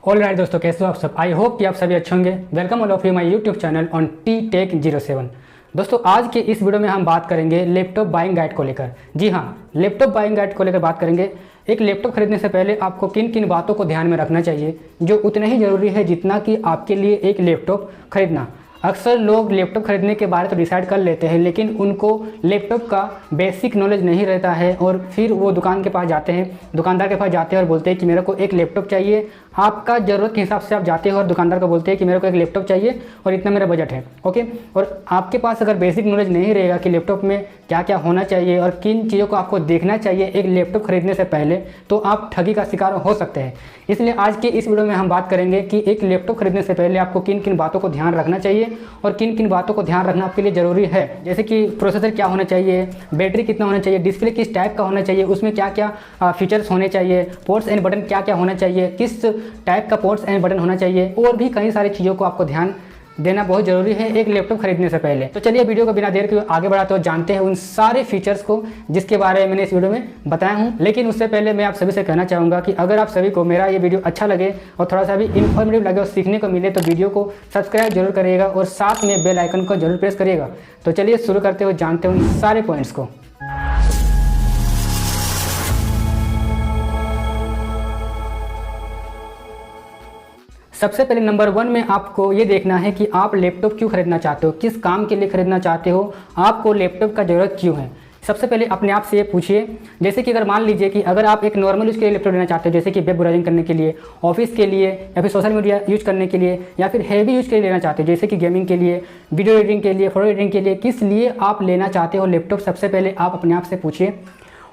All right दोस्तों, कैसे हो आप सब। आई होप कि आप सभी अच्छे होंगे। Welcome all of you my YouTube channel on TTech07। दोस्तों आज के इस वीडियो में हम बात करेंगे लैपटॉप बाइंग गाइड को लेकर। जी हाँ, लैपटॉप बाइंग गाइड को लेकर बात करेंगे। एक लैपटॉप खरीदने से पहले आपको किन किन बातों को ध्यान में रखना चाहिए जो उतना ही ज़रूरी है जितना कि आपके लिए एक लैपटॉप खरीदना। अक्सर लोग लैपटॉप खरीदने के बारे तो डिसाइड कर लेते हैं, लेकिन उनको लैपटॉप का बेसिक नॉलेज नहीं रहता है और फिर वो दुकान के पास जाते हैं, दुकानदार के पास जाते हैं और बोलते हैं कि मेरे को एक लैपटॉप चाहिए। आपका ज़रूरत के हिसाब से आप जाते हो और दुकानदार को बोलते हैं कि मेरे को एक लैपटॉप चाहिए और इतना मेरा बजट है। ओके, और आपके पास अगर बेसिक नॉलेज नहीं रहेगा कि लैपटॉप में क्या क्या होना चाहिए और किन चीज़ों को आपको देखना चाहिए एक लैपटॉप खरीदने से पहले, तो आप ठगी का शिकार हो सकते हैं। इसलिए आज के इस वीडियो में हम बात करेंगे कि एक लैपटॉप खरीदने से पहले आपको किन किन बातों को ध्यान रखना चाहिए और किन किन बातों को ध्यान रखना आपके लिए ज़रूरी है। जैसे कि प्रोसेसर क्या होना चाहिए, बैटरी कितना होना चाहिए, डिस्प्ले किस टाइप का होना चाहिए, उसमें क्या क्या फीचर्स होने चाहिए, पोर्ट्स एंड बटन क्या क्या होना चाहिए, किस टाइप का पोर्ट्स एंड बटन होना चाहिए, और भी कई सारी चीज़ों को आपको ध्यान देना बहुत ज़रूरी है एक लैपटॉप खरीदने से पहले। तो चलिए वीडियो को बिना देर के आगे बढ़ाते हुए जानते हैं उन सारे फीचर्स को जिसके बारे में मैंने इस वीडियो में बताया हूं। लेकिन उससे पहले मैं आप सभी से कहना चाहूँगा कि अगर आप सभी को मेरा ये वीडियो अच्छा लगे और थोड़ा सा भी इन्फॉर्मेटिव लगे और सीखने को मिले तो वीडियो को सब्सक्राइब जरूर करिएगा और साथ में बेल आइकन को जरूर प्रेस करिएगा। तो चलिए शुरू करते हुए जानते हैं उन सारे पॉइंट्स को। सबसे पहले नंबर 1 में आपको ये देखना है कि आप लैपटॉप क्यों खरीदना चाहते हो, किस काम के लिए खरीदना चाहते हो, आपको लैपटॉप का ज़रूरत क्यों है। सबसे पहले अपने आप से ये पूछिए। जैसे कि अगर मान लीजिए कि अगर आप एक नॉर्मल यूज़ के लिए लैपटॉप लेना चाहते हो, जैसे कि वेब ब्राउजिंग करने के लिए, ऑफिस के लिए, या फिर सोशल मीडिया यूज करने के लिए, या फिर हैवी यूज के लिए लेना चाहते हो जैसे कि गेमिंग के लिए, वीडियो एडिटिंग के लिए, फोटो एडिटिंग के लिए, किस लिए आप लेना चाहते हो लैपटॉप, सबसे पहले आप अपने आप से पूछिए।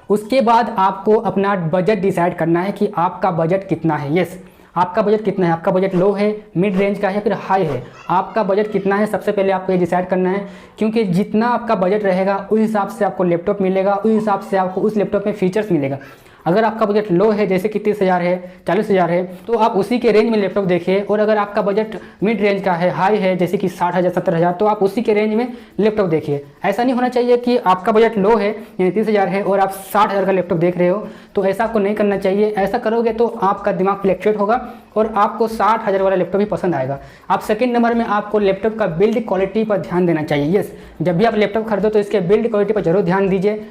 उसके बाद आपको अपना बजट डिसाइड करना है कि आपका बजट कितना है। यस, आपका बजट कितना है, आपका बजट लो है, मिड रेंज का है, फिर हाई है, आपका बजट कितना है, सबसे पहले आपको ये डिसाइड करना है। क्योंकि जितना आपका बजट रहेगा उस हिसाब से आपको लैपटॉप मिलेगा, उस हिसाब से आपको उस लैपटॉप में फीचर्स मिलेगा। अगर आपका बजट लो है जैसे कि 30,000 है, 40,000 है, तो आप उसी के रेंज में लैपटॉप देखिए। और अगर आपका बजट मिड रेंज का है, हाई है, जैसे कि 60,000, 70,000, तो आप उसी के रेंज में लैपटॉप देखिए। ऐसा नहीं होना चाहिए कि आपका बजट लो है यानी 30,000 है और आप 60,000 का लैपटॉप देख रहे हो, तो ऐसा आपको नहीं करना चाहिए। ऐसा करोगे तो आपका दिमाग फ्लैक्चुएट होगा और आपको 60,000 वाला लैपटॉप ही पसंद आएगा। आप सेकंड नंबर में आपको लैपटॉप का बिल्ड क्वालिटी पर ध्यान देना चाहिए। यस, जब भी आप लैपटॉप खरीदो तो इसके बिल्ड क्वालिटी पर जरूर ध्यान दीजिए।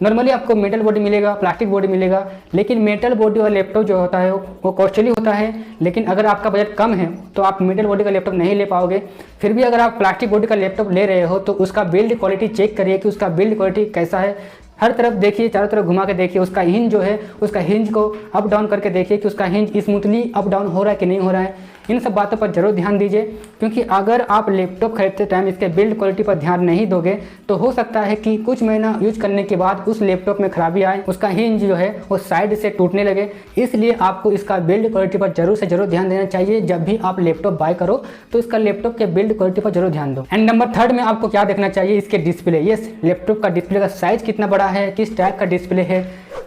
नॉर्मली आपको मेटल बॉडी मिलेगा, प्लास्टिक बॉडी मिलेगा, लेकिन मेटल बॉडी वाला लैपटॉप जो होता है वो कॉस्टली होता है। लेकिन अगर आपका बजट कम है तो आप मेटल बॉडी का लैपटॉप नहीं ले पाओगे। फिर भी अगर आप प्लास्टिक बॉडी का लैपटॉप ले रहे हो तो उसका बिल्ड क्वालिटी चेक करिए कि उसका बिल्ड क्वालिटी कैसा है। हर तरफ देखिए, चारों तरफ घुमा के देखिए, उसका हिंज जो है उसका हिंज को अप डाउन करके देखिए कि उसका हिंज स्मूथली अप डाउन हो रहा है कि नहीं हो रहा है। इन सब बातों पर जरूर ध्यान दीजिए, क्योंकि अगर आप लैपटॉप खरीदते टाइम इसके बिल्ड क्वालिटी पर ध्यान नहीं दोगे तो हो सकता है कि कुछ महीना यूज करने के बाद उस लैपटॉप में खराबी आए, उसका हिंज जो है वो साइड से टूटने लगे। इसलिए आपको इसका बिल्ड क्वालिटी पर जरूर से जरूर ध्यान देना चाहिए। जब भी आप लैपटॉप बाय करो तो इसका लैपटॉप के बिल्ड क्वालिटी पर जरूर ध्यान दो। एंड नंबर 3 में आपको क्या देखना चाहिए, इसके डिस्प्ले। यस, लैपटॉप का डिस्प्ले का साइज कितना बड़ा है, किस टाइप का डिस्प्ले है,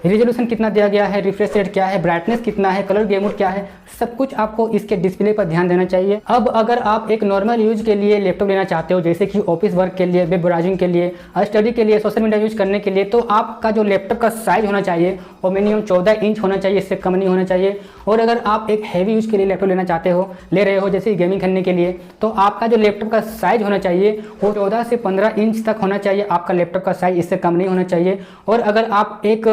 रेजोल्यूशन कितना दिया गया है, रिफ्रेश रेट क्या है, ब्राइटनेस कितना है, कलर गेम मोड क्या है, सब कुछ आपको इसके डिस्प्ले पर ध्यान देना चाहिए। अब अगर आप एक नॉर्मल यूज के लिए लैपटॉप लेना चाहते हो जैसे कि ऑफिस वर्क के लिए, वेब ब्राउजिंग के लिए, स्टडी के लिए, सोशल मीडिया यूज करने के लिए, तो आपका जो लैपटॉप का साइज होना चाहिए वो मिनिमम 14 इंच होना चाहिए, इससे कम नहीं होना चाहिए। और अगर आप एक हैवी यूज के लिए लैपटॉप ले रहे हो जैसे गेमिंग करने के लिए, तो आपका जो लैपटॉप का साइज होना चाहिए वो 14 से 15 इंच तक होना चाहिए आपका लैपटॉप का साइज, इससे कम नहीं होना चाहिए। और अगर आप एक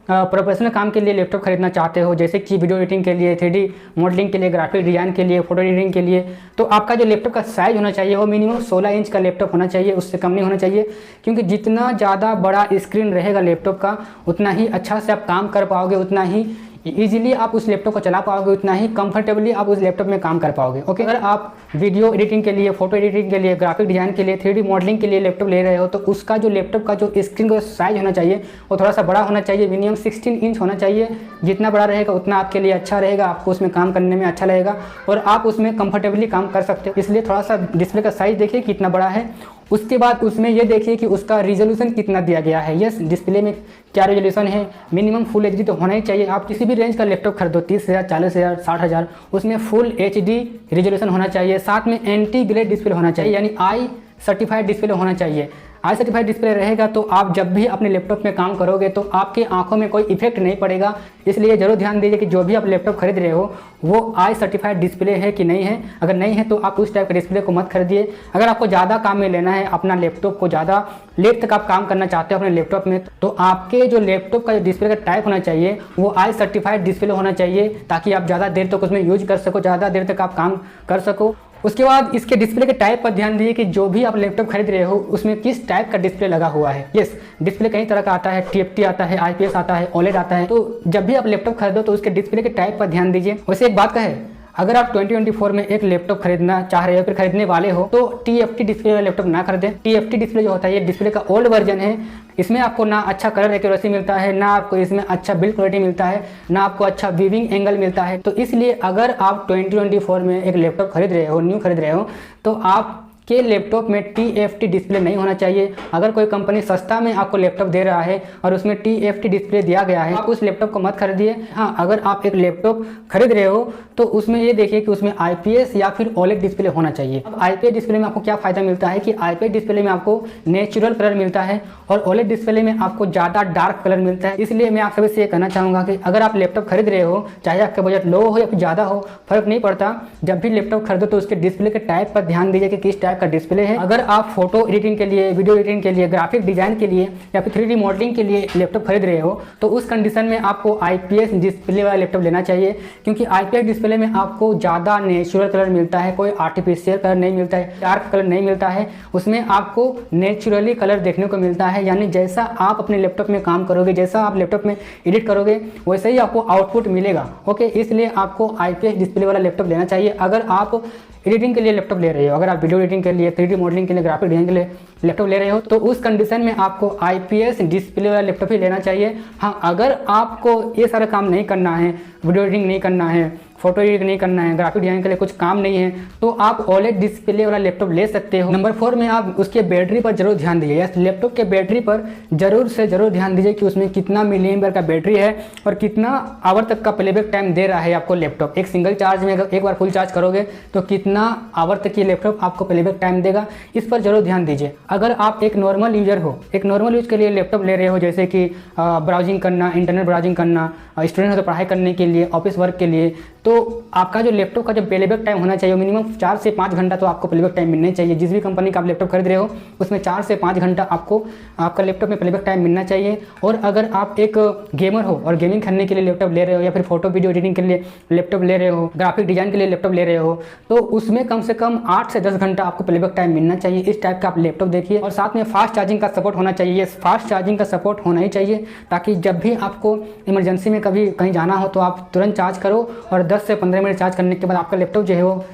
प्रोफेशनल काम के लिए लैपटॉप खरीदना चाहते हो जैसे कि वीडियो एडिटिंग के लिए, 3D मॉडलिंग के लिए, ग्राफिक डिजाइन के लिए, फोटो एडिटिंग के लिए, तो आपका जो लैपटॉप का साइज होना चाहिए वो मिनिमम 16 इंच का लैपटॉप होना चाहिए, उससे कम नहीं होना चाहिए। क्योंकि जितना ज़्यादा बड़ा स्क्रीन रहेगा लैपटॉप का उतना ही अच्छा से आप काम कर पाओगे, उतना ही इजीली आप उस लैपटॉप को चला पाओगे, उतना ही कंफर्टेबली आप उस लैपटॉप में काम कर पाओगे। ओके, अगर आप वीडियो एडिटिंग के लिए, फोटो एडिटिंग के लिए, ग्राफिक डिजाइन के लिए, 3D मॉडलिंग के लिए लैपटॉप ले रहे हो तो उसका जो लैपटॉप का जो स्क्रीन का साइज होना चाहिए वो थोड़ा सा बड़ा होना चाहिए, मिनिमम 16 इंच होना चाहिए। जितना बड़ा रहेगा उतना आपके लिए अच्छा रहेगा, आपको उसमें काम करने में अच्छा लगेगा और आप उसमें कंफर्टेबली काम कर सकते हो। इसलिए थोड़ा सा डिस्प्ले का साइज देखिए कितना बड़ा है। उसके बाद उसमें ये देखिए कि उसका रिजोल्यूशन कितना दिया गया है। यस, डिस्प्ले में क्या रेजोल्यूशन है, मिनिमम फुल एचडी तो होना ही चाहिए। आप किसी भी रेंज का लैपटॉप खरीदो, 30,000, 40,000, 60,000, उसमें फुल एचडी रेजोल्यूशन होना चाहिए। साथ में एंटी ग्लेयर डिस्प्ले होना चाहिए, यानी आई सर्टिफाइड डिस्प्ले होना चाहिए। आई सर्टिफाइड डिस्प्ले रहेगा तो आप जब भी अपने लैपटॉप में काम करोगे तो आपकी आंखों में कोई इफेक्ट नहीं पड़ेगा। इसलिए जरूर ध्यान दीजिए कि जो भी आप लैपटॉप खरीद रहे हो वो आई सर्टिफाइड डिस्प्ले है कि नहीं है। अगर नहीं है तो आप उस टाइप का डिस्प्ले को मत खरीदिए। अगर आपको ज़्यादा काम में लेना है, अपना लैपटॉप को ज़्यादा लेट तक आप काम करना चाहते हो अपने लैपटॉप में, तो आपके जो लैपटॉप का जो डिस्प्ले का टाइप होना चाहिए वो आई सर्टिफाइड डिस्प्ले होना चाहिए, ताकि आप ज़्यादा देर तक उसमें यूज कर सको, ज़्यादा देर तक आप काम कर सको। उसके बाद इसके डिस्प्ले के टाइप पर ध्यान दीजिए कि जो भी आप लैपटॉप खरीद रहे हो उसमें किस टाइप का डिस्प्ले लगा हुआ है। यस, डिस्प्ले कई तरह का आता है, TFT आता है, IPS आता है, OLED आता है। तो जब भी आप लैपटॉप खरीदो तो उसके डिस्प्ले के टाइप पर ध्यान दीजिए। वैसे एक बात कहे, अगर आप 2024 में एक लैपटॉप खरीदना चाह रहे हो, फिर खरीदने वाले हो, तो TFT डिस्प्ले वाला लैपटॉप ना खरीदें। TFT डिस्प्ले जो होता है ये डिस्प्ले का ओल्ड वर्जन है। इसमें आपको ना अच्छा कलर एक्यूरेसी मिलता है, ना आपको इसमें अच्छा बिल्ड क्वालिटी मिलता है, ना आपको अच्छा वीविंग एंगल मिलता है। तो इसलिए अगर आप 2024 में एक लैपटॉप खरीद रहे हो, न्यू खरीद रहे हो, तो आप के लैपटॉप में TFT डिस्प्ले नहीं होना चाहिए। अगर कोई कंपनी सस्ता में आपको लैपटॉप दे रहा है और उसमें TFT डिस्प्ले दिया गया है, आप उस लैपटॉप को मत खरीदिए। हाँ, अगर आप एक लैपटॉप खरीद रहे हो तो उसमें ये देखिए कि उसमें IPS या फिर OLED डिस्प्ले होना चाहिए। अब IPS डिस्प्ले में आपको क्या फ़ायदा मिलता है कि IPS डिस्प्ले में आपको नेचुरल कलर मिलता है और OLED डिस्प्ले में आपको ज़्यादा डार्क कलर मिलता है। इसलिए मैं आप सभी से ये कहना चाहूँगा कि अगर आप लैपटॉप खरीद रहे हो, चाहे आपका बजट लो हो या फिर ज़्यादा हो, फर्क नहीं पड़ता। जब भी लैपटॉप खरीदो तो उसके डिस्प्ले के टाइप पर ध्यान दीजिए कि किस टाइप का डिस्प्ले है। अगर आप फोटो एडिटिंग के लिए, वीडियो एडिटिंग के लिए, ग्राफिक डिजाइन के लिए या फिर 3D मॉडलिंग के लिए लैपटॉप खरीद रहे हो तो उस कंडीशन में आपको IPS डिस्प्ले वाला लैपटॉप लेना चाहिए, क्योंकि IPS डिस्प्ले में आपको ज़्यादा नेचुरल कलर मिलता है, कोई आर्टिफिशियल कलर नहीं मिलता है, डार्क कलर नहीं मिलता है। उसमें आपको नेचुरली कलर देखने को मिलता है, यानी जैसा आप अपने लैपटॉप में काम करोगे, जैसा आप लैपटॉप में एडिट करोगे वैसे ही आपको आउटपुट मिलेगा। ओके, इसलिए आपको IPS डिस्प्ले वाला लैपटॉप लेना चाहिए अगर आप एडिटिंग के लिए लैपटॉप ले रहे हो। अगर आप वीडियो एडिटिंग के लिए, 3D मॉडलिंग के लिए, ग्राफिक डिजाइन के लिए लैपटॉप ले रहे हो तो उस कंडीशन में आपको IPS डिस्प्ले वाला लैपटॉप ही लेना चाहिए। हाँ, अगर आपको ये सारा काम नहीं करना है, वीडियो एडिटिंग नहीं करना है, फोटो एडिट नहीं करना है, ग्राफिक डिजाइन के लिए कुछ काम नहीं है, तो आप OLED डिस्प्ले वाला लैपटॉप ले सकते हो। नंबर 4 में आप उसके बैटरी पर जरूर ध्यान दीजिए। यस, लैपटॉप के बैटरी पर जरूर से जरूर ध्यान दीजिए कि उसमें कितना मिली एम्पियर का बैटरी है और कितना आवर तक का प्लेबैक टाइम दे रहा है आपको लैपटॉप। एक सिंगल चार्ज में अगर एक बार फुल चार्ज करोगे तो कितना आवर तक ये लैपटॉप आपको प्लेबैक टाइम देगा, इस पर जरूर ध्यान दीजिए। अगर आप एक नॉर्मल यूजर हो, एक नॉर्मल यूज के लिए लैपटॉप ले रहे हो, जैसे कि ब्राउजिंग करना, इंटरनेट ब्राउजिंग करना, स्टूडेंट हो तो पढ़ाई करने के लिए, ऑफिस वर्क के लिए, तो आपका जो लैपटॉप का जो प्लेबैक टाइम होना चाहिए मिनिमम 4 से 5 घंटा तो आपको प्लेबैक टाइम मिलना चाहिए। जिस भी कंपनी का आप लैपटॉप खरीद रहे हो उसमें 4 से 5 घंटा आपको आपका लैपटॉप में प्लेबैक टाइम मिलना चाहिए। और अगर आप एक गेमर हो और गेमिंग करने के लिए लैपटॉप ले रहे हो, या फिर फोटो वीडियो एडिटिंग के लिए लैपटॉप ले रहे हो, ग्राफिक डिजाइन के लिए लैपटॉप ले रहे हो, तो उसमें कम से कम 8 से 10 घंटा आपको प्लेबैक टाइम मिलना चाहिए। इस टाइप का आप लैपटॉप देखिए। और साथ में फास्ट चार्जिंग का सपोर्ट होना चाहिए। फास्ट चार्जिंग का सपोर्ट होना ही चाहिए, ताकि जब भी आपको इमरजेंसी में कभी कहीं जाना हो तो आप तुरंत चार्ज करो और 10 से 15 मिनट चार्ज करने के बाद आपका लैपटॉप जो है वो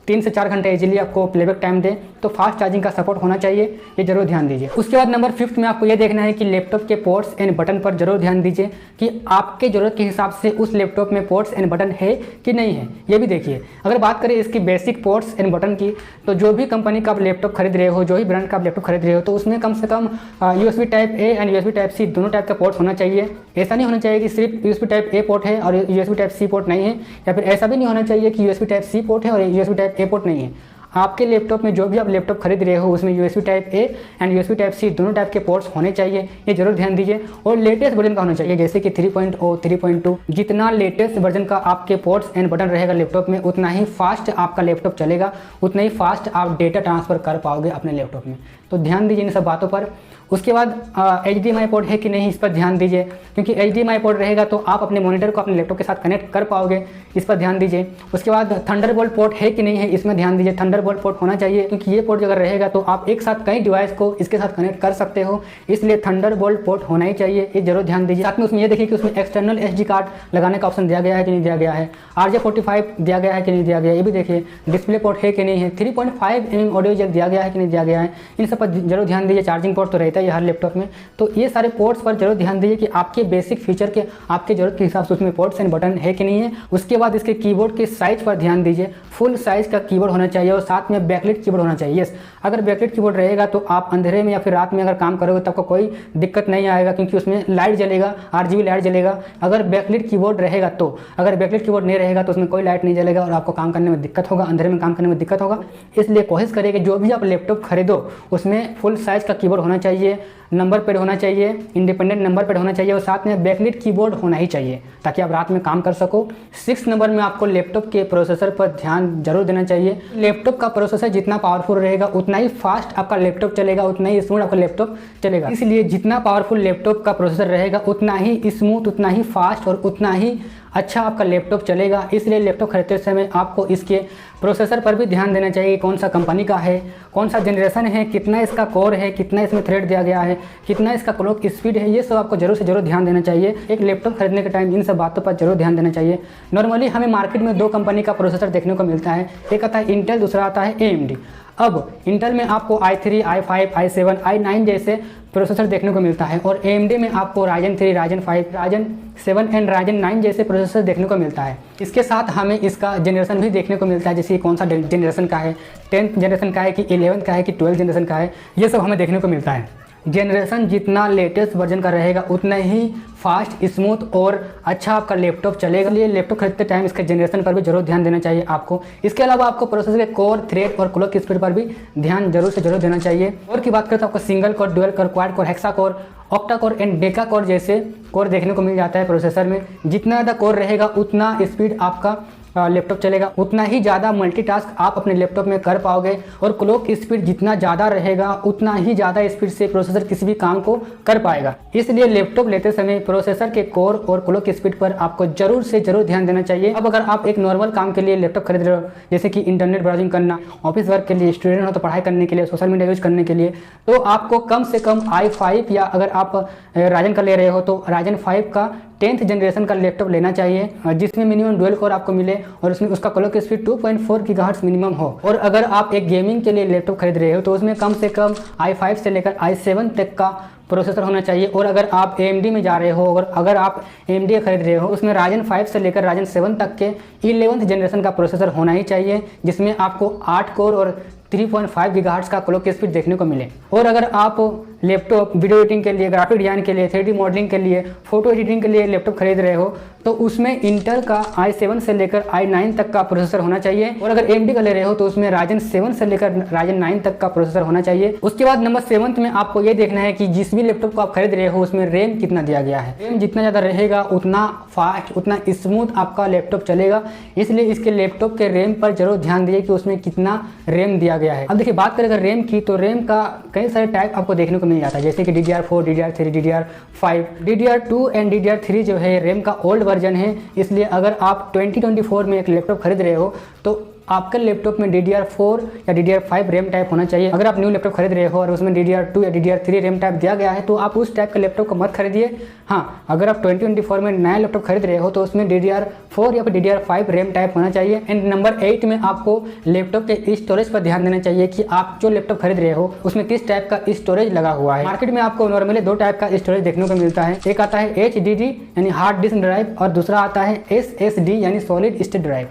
3 से 4 घंटे इजीली आपको प्लेबैक टाइम दे। तो फास्ट चार्जिंग का सपोर्ट होना चाहिए, ये जरूर ध्यान दीजिए। उसके बाद नंबर 5 में आपको ये देखना है कि लैपटॉप के पोर्ट्स एंड बटन पर जरूर ध्यान दीजिए कि आपके ज़रूरत के हिसाब से उस लैपटॉप में पोर्ट्स एंड बटन है कि नहीं है, ये भी देखिए। अगर बात करें इसकी बेसिक पोर्ट्स एंड बटन की, तो जो भी कंपनी का आप लैपटॉप खरीद रहे हो, जो ही ब्रांड का आप लैपटॉप खरीद रहे हो, तो उसमें कम से कम USB type A and USB type C दोनों टाइप का पोर्ट्स होना चाहिए। ऐसा नहीं होना चाहिए कि सिर्फ USB टाइप A पोर्ट है और USB टाइप C पोर्ट नहीं है, या फिर ऐसा भी नहीं होना चाहिए कि USB टाइप C पोर्ट है और USB टाइप A पोर्ट नहीं है। आपके लैपटॉप में जो भी आप लैपटॉप खरीद रहे हो उसमें USB type A and USB type C दोनों टाइप के पोर्ट्स होने चाहिए, ये जरूर ध्यान दीजिए। और लेटेस्ट वर्जन का होना चाहिए, जैसे कि 3.0, 3.2। जितना लेटेस्ट वर्जन का आपके पोर्ट्स एंड बटन रहेगा लैपटॉप में, उतना ही फास्ट आपका लैपटॉप चलेगा, उतना ही फास्ट आप डेटा ट्रांसफ़र कर पाओगे अपने लैपटॉप में। तो ध्यान दीजिए इन सब बातों पर। उसके बाद HDMI पोर्ट है कि नहीं, इस पर ध्यान दीजिए, क्योंकि HDMI पोर्ट रहेगा तो आप अपने मॉनिटर को अपने लैपटॉप के साथ कनेक्ट कर पाओगे, इस पर ध्यान दीजिए। उसके बाद थंडरबोल्ट पोर्ट है कि नहीं है, इसमें ध्यान दीजिए। थंडरबोल्ट पोर्ट होना चाहिए, क्योंकि ये पोर्ट अगर रहेगा तो आप एक साथ कई डिवाइस को इसके साथ कनेक्ट कर सकते हो, इसलिए थंडरबोल्ट पोर्ट होना ही चाहिए, ये जरूर ध्यान दीजिए। साथ में उसमें ये देखिए कि उसमें एक्सटर्नल SD कार्ड लगाने का ऑप्शन दिया गया है कि नहीं दिया गया है, RJ45 दिया गया है कि नहीं दिया गया है, ये भी देखिए। डिस्प्ले पोर्ट है कि नहीं है, 3.5 mm ऑडियो जैक दिया गया है कि नहीं दिया गया है, इन सब पर जरूर ध्यान दीजिए। चार्जिंग पोर्ट तो रहता रहता है हर लैपटॉप में। तो ये सारे पोर्ट्स पर जरूर ध्यान दीजिए कि आपके बेसिक फीचर के आपके ज़रूरत के हिसाब से उसमें पोर्ट्स एंड बटन है कि नहीं है। उसके बाद इसके कीबोर्ड के साइज़ पर ध्यान दीजिए, फुल साइज़ का कीबोर्ड होना चाहिए और साथ में बैकलाइट कीबोर्ड होना चाहिए। यस, अगर बैकलाइट कीबोर्ड रहेगा तो आप अंधेरे में या फिर रात में अगर काम करोगे तो आपको कोई दिक्कत नहीं आएगा, क्योंकि उसमें लाइट जलेगा, RGB लाइट जलेगा। अगर बैकलाइट कीबोर्ड रहेगा तो, अगर बैकलाइट कीबोर्ड नहीं रहेगा तो उसमें कोई लाइट नहीं जलेगा और आपको काम करने में दिक्कत होगा, अंधेरे में काम करने में दिक्कत होगा। इसलिए कोशिश करिए कि जो भी आप लैपटॉप खरीदो उसमें फुल साइज़ का कीबोर्ड होना चाहिए, नंबर पैड होना चाहिए, इंडिपेंडेंट नंबर पैड होना चाहिए और साथ में बैकलाइट कीबोर्ड होना ही चाहिए ताकि आप रात में काम कर सको। 6 नंबर में आपको लैपटॉप के प्रोसेसर पर ध्यान जरूर देना चाहिए। लैपटॉप का प्रोसेसर जितना पावरफुल रहेगा उतना ही फास्ट आपका लैपटॉप चलेगा, उतना ही स्मूथ आपका लैपटॉप चलेगा। इसलिए जितना पावरफुल लैपटॉप का प्रोसेसर रहेगा उतना ही स्मूथ, उतना ही फास्ट और उतना ही अच्छा आपका लैपटॉप चलेगा। इसलिए लैपटॉप खरीदते समय आपको इसके प्रोसेसर पर भी ध्यान देना चाहिए, कौन सा कंपनी का है, कौन सा जनरेशन है, कितना इसका कोर है, कितना इसमें थ्रेड दिया गया है, कितना इसका क्लॉक स्पीड है। ये सब आपको जरूर से जरूर ध्यान देना चाहिए। एक लैपटॉप खरीदने के टाइम इन सब बातों पर जरूर ध्यान देना चाहिए। नॉर्मली हमें मार्केट में 2 कंपनी का प्रोसेसर देखने को मिलता है, एक आता है इंटेल, दूसरा आता है AMD। अब इंटेल में आपको i3, i5, i7, i9 जैसे प्रोसेसर देखने को मिलता है और AMD में आपको Ryzen 3, Ryzen 5, Ryzen 7 and Ryzen 9 जैसे प्रोसेसर देखने को मिलता है। इसके साथ हमें इसका जनरेशन भी देखने को मिलता है, जैसे कौन सा जनरेशन का है, 10th जनरेशन का है कि 11th का है कि 12th जनरेशन का है, ये सब हमें देखने को मिलता है। जनरेशन जितना लेटेस्ट वर्जन का रहेगा उतना ही फास्ट, स्मूथ और अच्छा आपका लैपटॉप चलेगा। इसलिए लैपटॉप खरीदते टाइम इसके जनरेशन पर भी जरूर ध्यान देना चाहिए आपको। इसके अलावा आपको प्रोसेसर के कोर, थ्रेड और क्लॉक स्पीड पर भी ध्यान जरूर से जरूर देना चाहिए। और की बात करें तो आपको single core, dual core, quad core, hexa core, octa core and Deka core जैसे कोर देखने को मिल जाता है प्रोसेसर में। जितना ज़्यादा कोर रहेगा उतना स्पीड आपका लैपटॉप चलेगा, उतना ही ज़्यादा मल्टीटास्क आप अपने लैपटॉप में कर पाओगे। और क्लॉक स्पीड जितना ज़्यादा रहेगा उतना ही ज़्यादा स्पीड से प्रोसेसर किसी भी काम को कर पाएगा। इसलिए लैपटॉप लेते समय प्रोसेसर के कोर और क्लॉक स्पीड पर आपको जरूर से जरूर ध्यान देना चाहिए। अब अगर आप एक नॉर्मल काम के लिए लैपटॉप खरीद रहे हो, जैसे कि इंटरनेट ब्राउजिंग करना, ऑफिस वर्क के लिए, स्टूडेंट हो तो पढ़ाई करने के लिए, सोशल मीडिया यूज करने के लिए, तो आपको कम से कम i5 या अगर आप राइजन का ले रहे हो तो Ryzen 5 का 10th जनरेशन का लैपटॉप लेना चाहिए, जिसमें मिनिमम डुअल कोर आपको मिले और उसमें उसका क्लॉक स्पीड 2.4 गीगाहर्ट्ज़ मिनिमम हो। और अगर आप एक गेमिंग के लिए लैपटॉप खरीद रहे हो तो उसमें कम से कम i5 से लेकर i7 तक का प्रोसेसर होना चाहिए। और अगर आप AMD में जा रहे हो और अगर आप AMD खरीद रहे हो उसमें Ryzen 5 से लेकर Ryzen 7 तक के 11th जनरेशन का प्रोसेसर होना ही चाहिए, जिसमें आपको 8 कोर और 3.5 गीगाहर्ट्ज़ का क्लॉक स्पीड देखने को मिले। और अगर आप लैपटॉप वीडियो एडिटिंग के लिए, ग्राफिक डिजाइन के लिए, 3D मॉडलिंग के लिए, फोटो एडिटिंग के लिए लैपटॉप खरीद रहे हो तो उसमें इंटेल का i7 से लेकर i9 तक का प्रोसेसर होना चाहिए। और अगर AMD का ले रहे हो तो उसमें Ryzen 7 से लेकर Ryzen 9 तक का प्रोसेसर होना चाहिए। उसके बाद नंबर 7 में आपको ये देखना है कि जिस भी लैपटॉप को आप खरीद रहे हो उसमें रैम कितना दिया गया है। रैम जितना ज़्यादा रहेगा उतना फास्ट, उतना स्मूथ आपका लैपटॉप चलेगा। इसलिए इसके लैपटॉप के रैम पर जरूर ध्यान दीजिए कि उसमें कितना रैम दिया गया है। अब देखिए, बात करें अगर रैम की तो रैम का कई सारे टाइप आपको देखने को मिल जाता है, जैसे कि DDR4, DDR3, DDR5, DDR2 and DDR3 जो है रैम का ओल्ड वर्जन है। इसलिए अगर आप 2024 में एक लैपटॉप खरीद रहे हो तो आपके लैपटॉप में DDR4 या DDR5 रैम टाइप होना चाहिए। अगर आप न्यू लैपटॉप खरीद रहे हो और उसमें DDR2 या DDR3 रैम टाइप दिया गया है तो आप उस टाइप का लैपटॉप को मत खरीदिए। हाँ, अगर आप 2024 में नया लैपटॉप खरीद रहे हो तो उसमें DDR4 या फिर DDR5 रैम टाइप होना चाहिए। एंड नंबर 8 में आपको लैपटॉप के स्टोरेज पर ध्यान देना चाहिए कि आप जो लैपटॉप खरीद रहे हो उसमें किस टाइप का स्टोरेज लगा हुआ है। मार्केट में आपको नॉर्मली 2 टाइप का स्टोरेज देखने को मिलता है, एक आता है HDD यानी हार्ड डिस्क ड्राइव और दूसरा आता है SSD यानी सॉलिड स्टेट ड्राइव।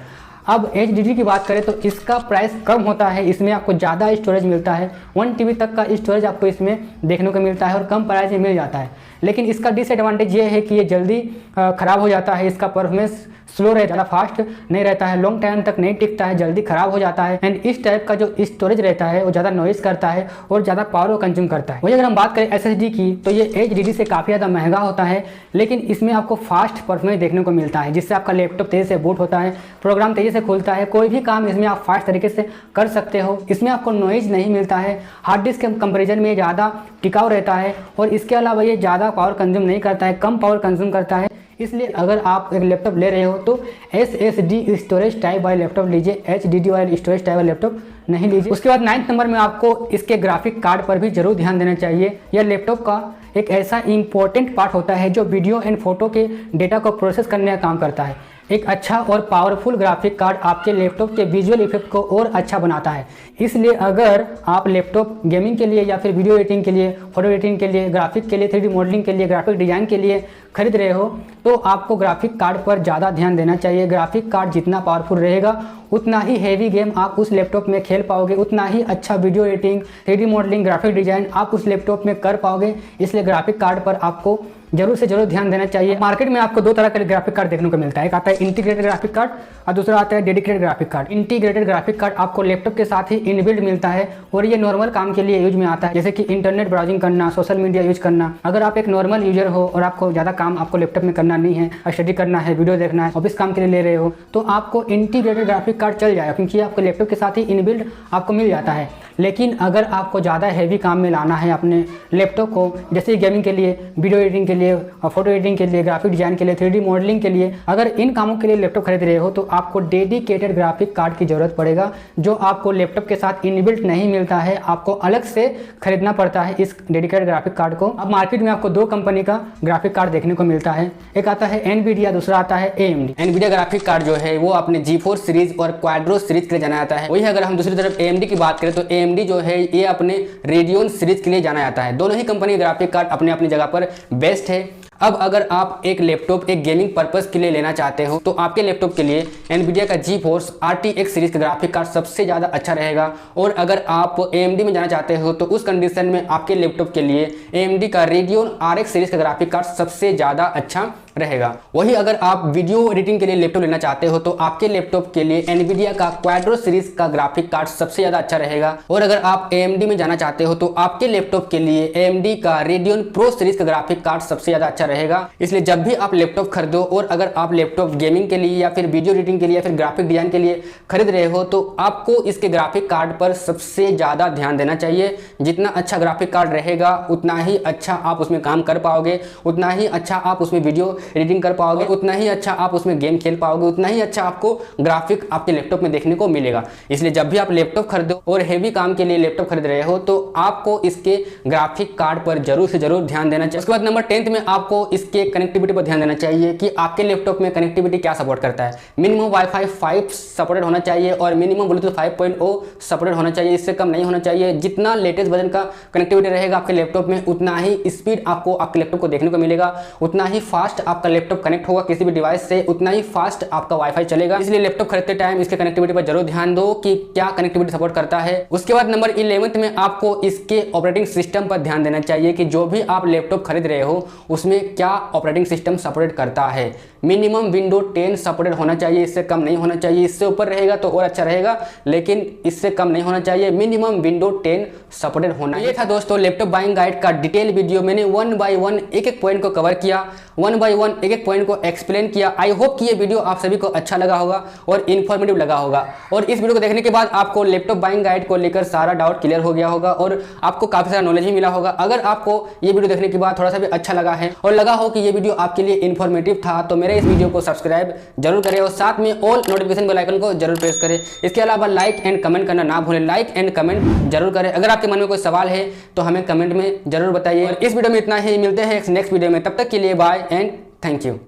अब HDD की बात करें तो इसका प्राइस कम होता है, इसमें आपको ज़्यादा स्टोरेज मिलता है, 1 TB तक का स्टोरेज आपको इसमें देखने को मिलता है और कम प्राइस में मिल जाता है। लेकिन इसका डिसएडवांटेज ये है कि ये जल्दी ख़राब हो जाता है, इसका परफॉर्मेंस स्लो रहता है, ज़्यादा फास्ट नहीं रहता है, लॉन्ग टाइम तक नहीं टिकता है, जल्दी ख़राब हो जाता है। एंड इस टाइप का जो स्टोरेज रहता है वो ज़्यादा नॉइज़ करता है और ज़्यादा पावर को कंज्यूम करता है। वही अगर हम बात करें SSD की तो ये HDD से काफ़ी ज़्यादा महंगा होता है, लेकिन इसमें आपको फास्ट परफॉर्मेंस देखने को मिलता है, जिससे आपका लैपटॉप तेज़ी से बूट होता है, प्रोग्राम तेज़ी से खुलता है, कोई भी काम इसमें आप फास्ट तरीके से कर सकते हो। इसमें आपको नॉइज़ नहीं मिलता है, हार्ड डिस्क के कंपेरिजन में ज़्यादा टिकाऊ रहता है और इसके अलावा ये ज़्यादा पावर कंज्यूम नहीं करता है, कम पावर कंज्यूम करता है। इसलिए अगर आप एक लैपटॉप ले रहे हो तो SSD स्टोरेज टाइप वाले लैपटॉप लीजिए, HDD वाले स्टोरेज टाइप वाले लैपटॉप नहीं लीजिए। उसके बाद 9th नंबर में आपको इसके ग्राफिक कार्ड पर भी जरूर ध्यान देना चाहिए। यह लैपटॉप का एक ऐसा इंपॉर्टेंट पार्ट होता है जो वीडियो एंड फोटो के डेटा को प्रोसेस करने का काम करता है। एक अच्छा और पावरफुल ग्राफिक कार्ड आपके लैपटॉप के विजुअल इफेक्ट को और अच्छा बनाता है। इसलिए अगर आप लैपटॉप गेमिंग के लिए या फिर वीडियो एडिटिंग के लिए, फोटो एडिटिंग के लिए, ग्राफिक के लिए, 3D मॉडलिंग के लिए, ग्राफिक डिज़ाइन के लिए खरीद रहे हो तो आपको ग्राफिक कार्ड पर ज़्यादा ध्यान देना चाहिए। ग्राफिक कार्ड जितना पावरफुल रहेगा उतना ही हैवी गेम आप उस लैपटॉप में खेल पाओगे, उतना ही अच्छा video editing, 3D modelling, graphic design आप उस लैपटॉप में कर पाओगे। इसलिए ग्राफिक कार्ड पर आपको जरूर से जरूर ध्यान देना चाहिए। मार्केट में आपको दो तरह का ग्राफिक कार्ड देखने को मिलता है, एक आता है इंटीग्रेटेड ग्राफिक कार्ड और दूसरा आता है dedicated graphic card. Integrated graphic card आपको लैपटॉप के साथ ही इनबिल्ट मिलता है और ये नॉर्मल काम के लिए यूज में आता है, जैसे कि इंटरनेट ब्राउजिंग करना, सोशल मीडिया यूज करना। अगर आप एक नॉर्मल यूजर हो और आपको ज़्यादा काम आपको लैपटॉप में करना नहीं है, स्टडी करना है, वीडियो देखना है, ऑफिस काम के लिए ले रहे हो, तो आपको इंटीग्रेटेड ग्राफिक कार्ड चल जाएगा क्योंकि आपको लैपटॉप के साथ ही इनबिल्ट आपको मिल जाता है। लेकिन अगर आपको ज़्यादा हैवी काम में लाना है अपने लैपटॉप को, जैसे गेमिंग के लिए, वीडियो एडिटिंग के लिए, फोटो एडिटिंग के लिए, ग्राफिक डिजाइन के लिए, 3D मॉडलिंग के लिए, अगर इन कामों के लिए लैपटॉप खरीद रहे हो तो आपको डेडिकेटेड ग्राफिक कार्ड की ज़रूरत पड़ेगा, जो आपको लैपटॉप के साथ इनबिल्ट नहीं मिलता है, आपको अलग से खरीदना पड़ता है इस डेडिकेटेड ग्राफिक कार्ड को। अब मार्केट में आपको दो कंपनी का ग्राफिक कार्ड देखने को मिलता है, एक आता है एनवीडिया, दूसरा आता है AMD। एनवीडिया ग्राफिक कार्ड जो है वो अपने GeForce सीरीज और क्वाड्रो सीरीज के लिए जाना जाता है। वही अगर हम दूसरी तरफ AMD की बात करें तो AMD जो है ये अपने रेडियन सीरीज के लिए जाना जाता है। दोनों ही कंपनी ग्राफिक कार्ड अपने अपनी जगह पर बेस्ट है। अब अगर आप एक लैपटॉप एक गेमिंग पर्पस के लिए लेना चाहते हो तो आपके लैपटॉप के लिए एनवीडिया का GeForce RTX सीरीज का ग्राफिक कार्ड सबसे ज़्यादा अच्छा रहेगा। और अगर आप AMD में जाना चाहते हो तो उस कंडीशन में आपके लैपटॉप के लिए AMD का Radeon RX सीरीज का ग्राफिक कार्ड सबसे ज़्यादा अच्छा रहेगा। वही अगर आप वीडियो एडिटिंग के लिए लैपटॉप लेना चाहते हो तो आपके लैपटॉप के लिए एनवीडिया का क्वाड्रो सीरीज का ग्राफिक कार्ड सबसे ज़्यादा अच्छा रहेगा। और अगर आप AMD में जाना चाहते हो तो आपके लैपटॉप के लिए AMD का Radeon Pro सीरीज का ग्राफिक कार्ड सबसे ज़्यादा अच्छा रहेगा। इसलिए जब भी आप लैपटॉप खरीदो और अगर आप लैपटॉप गेमिंग के लिए या फिर वीडियो एडिटिंग के लिए या फिर ग्राफिक डिजाइन के लिए खरीद रहे हो तो आपको इसके ग्राफिक कार्ड पर सबसे ज़्यादा ध्यान देना चाहिए। जितना अच्छा ग्राफिक कार्ड रहेगा उतना ही अच्छा आप उसमें काम कर पाओगे, उतना ही अच्छा आप उसमें वीडियो एडिटिंग कर पाओगे, उतना ही अच्छा आप उसमें गेम खेल पाओगे, उतना ही अच्छा आपको ग्राफिक आपके लैपटॉप में देखने को मिलेगा। इसलिए जब भी आप लैपटॉप खरीदो और हेवी काम के लिए लैपटॉप खरीद रहे हो तो आपको इसके ग्राफिक कार्ड पर जरूर से जरूर ध्यान देना चाहिए। उसके बाद नंबर 10 में आपको इसके कनेक्टिविटी पर ध्यान देना चाहिए कि आपके लैपटॉप में कनेक्टिविटी क्या सपोर्ट करता है। मिनिमम वाईफाई 5 सपोर्टेड होना चाहिए और मिनिमम ब्लूटूथ 5.0 सपोर्टेड होना चाहिए, इससे कम नहीं होना चाहिए। जितना लेटेस्ट वर्जन का कनेक्टिविटी रहेगा आपके लैपटॉप में उतना ही स्पीड आपको आपके लैपटॉप को देखने को मिलेगा, उतना ही फास्ट आपका लैपटॉप कनेक्ट होगा किसी भी डिवाइस से, उतना ही फास्ट आपका वाईफाई चलेगा। इसलिए लैपटॉप खरीदते टाइम इसके कनेक्टिविटी पर जरूर ध्यान दो कि क्या कनेक्टिविटी सपोर्ट करता है। उसके बाद नंबर 11 में आपको इसके ऑपरेटिंग सिस्टम पर ध्यान देना चाहिए कि जो भी आप लैपटॉप खरीद रहे हो उसमें क्या ऑपरेटिंग सिस्टम सपोर्ट करता है। मिनिमम विंडो 10 सपोर्टेड होना चाहिए, इससे कम नहीं होना चाहिए। इससे ऊपर रहेगा तो और अच्छा रहेगा लेकिन इससे कम नहीं होना चाहिए। मिनिमम विंडो 10 सपोर्टेड होना। ये था दोस्तों लैपटॉप बाइंग गाइड का डिटेल वीडियो। मैंने 1 बाय 1 एक पॉइंट को कवर किया, 1 बाय 1 एक पॉइंट को एक्सप्लेन किया। आई होप कि ये वीडियो आप सभी को अच्छा लगा होगा और इन्फॉर्मेटिव लगा होगा और इस वीडियो को देखने के बाद आपको लैपटॉप बाइंग गाइड को लेकर सारा डाउट क्लियर हो गया होगा और आपको काफी सारा नॉलेज भी मिला होगा। अगर आपको ये वीडियो देखने के बाद थोड़ा सा भी अच्छा लगा है और लगा हो कि ये वीडियो आपके लिए इन्फॉर्मेटिव था तो मेरे इस वीडियो को सब्सक्राइब जरूर करें और साथ में ऑल नोटिफिकेशन बेल आइकन को जरूर प्रेस करें। इसके अलावा लाइक एंड कमेंट करना ना भूलें, लाइक एंड कमेंट जरूर करें। अगर आपके मन में कोई सवाल है तो हमें कमेंट में जरूर बताइए। इस वीडियो में इतना ही, मिलते हैं नेक्स्ट वीडियो में, तब तक के लिए बाय एंड थैंक यू।